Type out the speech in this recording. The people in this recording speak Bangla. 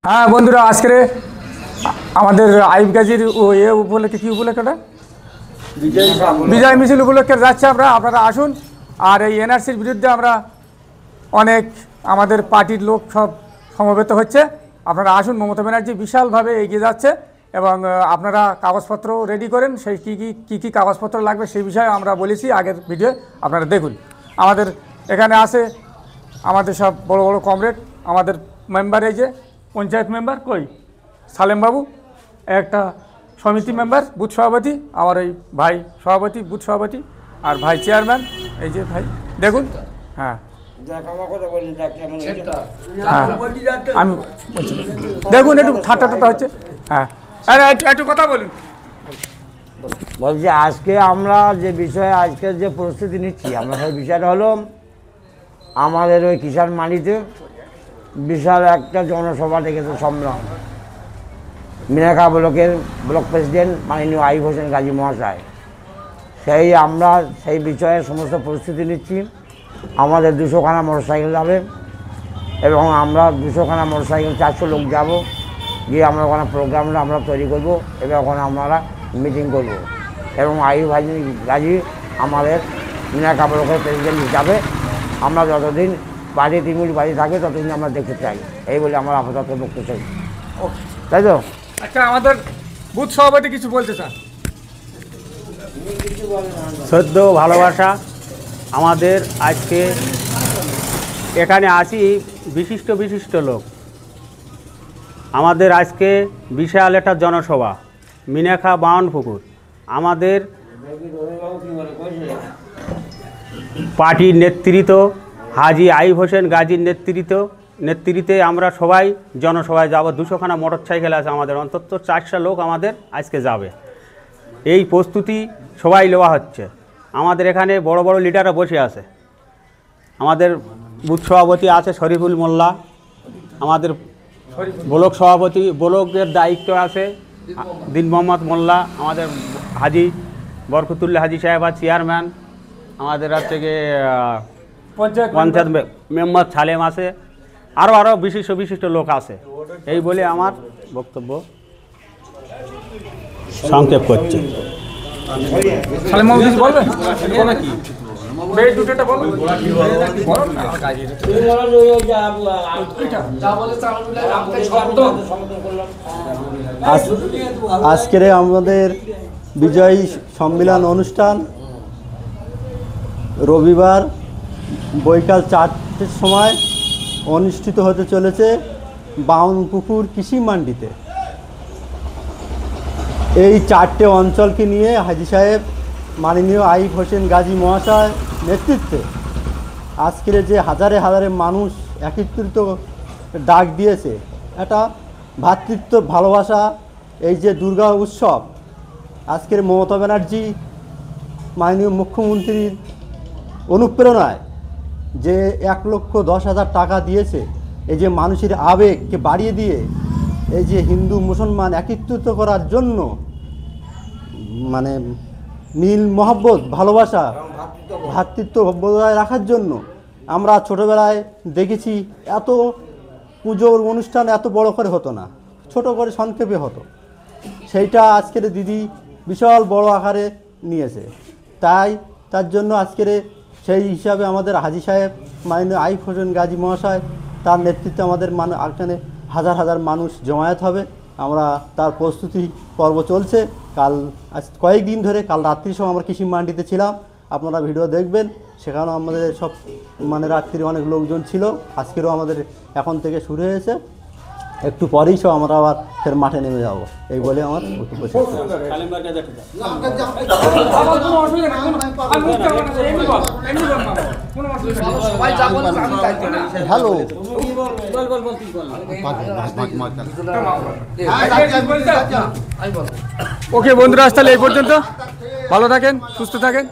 হ্যাঁ বন্ধুরা, আজকে আমাদের আইব গাজীর উপলক্ষে কী উপলক্ষে বিজয় মিছিল উপলক্ষে যাচ্ছে। আপনারা আসুন। আর এই এনআরসির বিরুদ্ধে আমরা অনেক আমাদের পার্টির লোক সব সমবেত হচ্ছে। আপনারা আসুন। মমতা ব্যানার্জি বিশালভাবে এগিয়ে যাচ্ছে এবং আপনারা কাগজপত্র রেডি করেন। সেই কী কাগজপত্র লাগবে সেই বিষয়ে আমরা বলেছি আগের ভিডিও, আপনারা দেখুন। আমাদের এখানে আছে আমাদের সব বড় বড় কমরেড, আমাদের মেম্বার, এই যে পঞ্চায়েত মেম্বার কই সালেম বাবু, একটা সমিতি মেম্বার বুথ সভাপতি, আমার এই ভাই সভাপতি বুথ সভাপতি, আর ভাই চেয়ারম্যান, এই যে ভাই দেখুন। হ্যাঁ আমি দেখুন, একটু ঠাট্টা হচ্ছে। হ্যাঁ একটু কথা বলুন। বলছি আজকে আমরা যে বিষয়ে আজকে যে প্রস্তুতি নিচ্ছি, আমরা সেই বিষয়টা হলো আমাদের ওই কিষাণ মান্ডিতে বিশাল একটা জনসভা ডেকেছে, সম্মেলন। মিনাখা ব্লকের ব্লক প্রেসিডেন্ট মাননীয় আইব হোসেন গাজী মহাশয়, আমরা সেই বিষয়ে সমস্ত প্রস্তুতি নিচ্ছি। আমাদের 200খানা মোটরসাইকেল যাবে এবং আমরা 200খানা মোটরসাইকেল 400 লোক যাব, গিয়ে আমরা ওখানে প্রোগ্রামটা আমরা তৈরি করব এবং ওখানে আমরা মিটিং করব এবং আইব গাজী আমাদের মিনাখা ব্লকের প্রেসিডেন্ট হিসাবে আমরা যতদিন পার্টি তৃণমূল পার্টি থাকে ততদিন আমরা দেখতে চাই, এই বলে আমার আপাতত বক্তব্য চাই। তাই তো? আচ্ছা, আমাদের বুথ সভাপতি কিছু বলতে চান? শ্রদ্ধ ভালোবাসা, আমাদের আজকে এখানে আসি বিশিষ্ট লোক। আমাদের আজকে বিশাল একটা জনসভা মিনাখা বাউনপুকুর। আমাদের পার্টির নেতৃত্ব হাজী আইব হোসেন গাজীর নেতৃত্বে আমরা সবাই জনসভায় যাব। 200খানা মোটরসাইকেল আছে আমাদের, অন্তত 400 লোক আমাদের আজকে যাবে। এই প্রস্তুতি সবাই নেওয়া হচ্ছে। আমাদের এখানে বড় বড় লিডাররা বসে আছে। আমাদের বুথ সভাপতি আছে শরীফুল মোল্লা, আমাদের ব্লক সভাপতি, ব্লকের দায়িত্ব আছে দিন মোহাম্মদ মোল্লা, আমাদের হাজী বরকতুল্লাহ হাজী সাহেব আর চেয়ারম্যান, আমাদের হচ্ছে গিয়ে পঞ্চায়েত মেম্বার সালেম আছে, আরও বিশিষ্ট লোক আছে। এই বলে আমার বক্তব্য সংক্ষেপ করছি। আজকের আমাদের বিজয়ী সম্মেলন অনুষ্ঠান রবিবার বৈকাল 4টের সময় অনুষ্ঠিত হতে চলেছে বাউনপুকুর কৃষি মান্ডিতে। এই 4টে অঞ্চলকে নিয়ে হাজী সাহেব মাননীয় আইব হোসেন গাজী মহাশয় নেতৃত্বে আজকের যে হাজারে হাজারে মানুষ একত্রিত ডাক দিয়েছে, এটা ভ্রাতৃত্ব ভালোবাসা, এই যে দুর্গা উৎসব, আজকের মমতা ব্যানার্জি মাননীয় মুখ্যমন্ত্রীর অনুপ্রেরণায় যে 1,10,000 টাকা দিয়েছে, এই যে মানুষের আবেগকে বাড়িয়ে দিয়ে এই যে হিন্দু মুসলমান একত্রিত করার জন্য, মানে মিল মহব্বত ভালোবাসা ভ্রাতৃত্ব বজায় রাখার জন্য, আমরা ছোটোবেলায় দেখেছি এত পুজোর অনুষ্ঠান এত বড় করে হতো না, ছোট করে সংক্ষেপে হতো। সেইটা আজকের দিদি বিশাল বড় আকারে নিয়েছে। তার জন্য আজকের সেই হিসাবে আমাদের হাজী সাহেব মাননীয় আইব হোসেন গাজী মহাশয়, তার নেতৃত্বে আমাদের এখানে হাজার হাজার মানুষ জমায়েত হবে। আমরা তার প্রস্তুতি পর্ব চলছে। আজ কয়েকদিন ধরে, কাল রাত্রির সময় আমরা কৃষি মান্ডিতে ছিলাম, আপনারা ভিডিও দেখবেন। সেখানেও আমাদের সব রাত্রির অনেক লোকজন ছিল। আজকেরও আমাদের এখন থেকে শুরু হয়েছে, একটু পরেই সব আমরা আবার ফের মাঠে নেমে যাব, এই বলে আমার বক্তব্য শেষ। হ্যালো, ওকে বন্ধুরা, আজ তাহলে এই পর্যন্ত। ভালো থাকেন, সুস্থ থাকেন।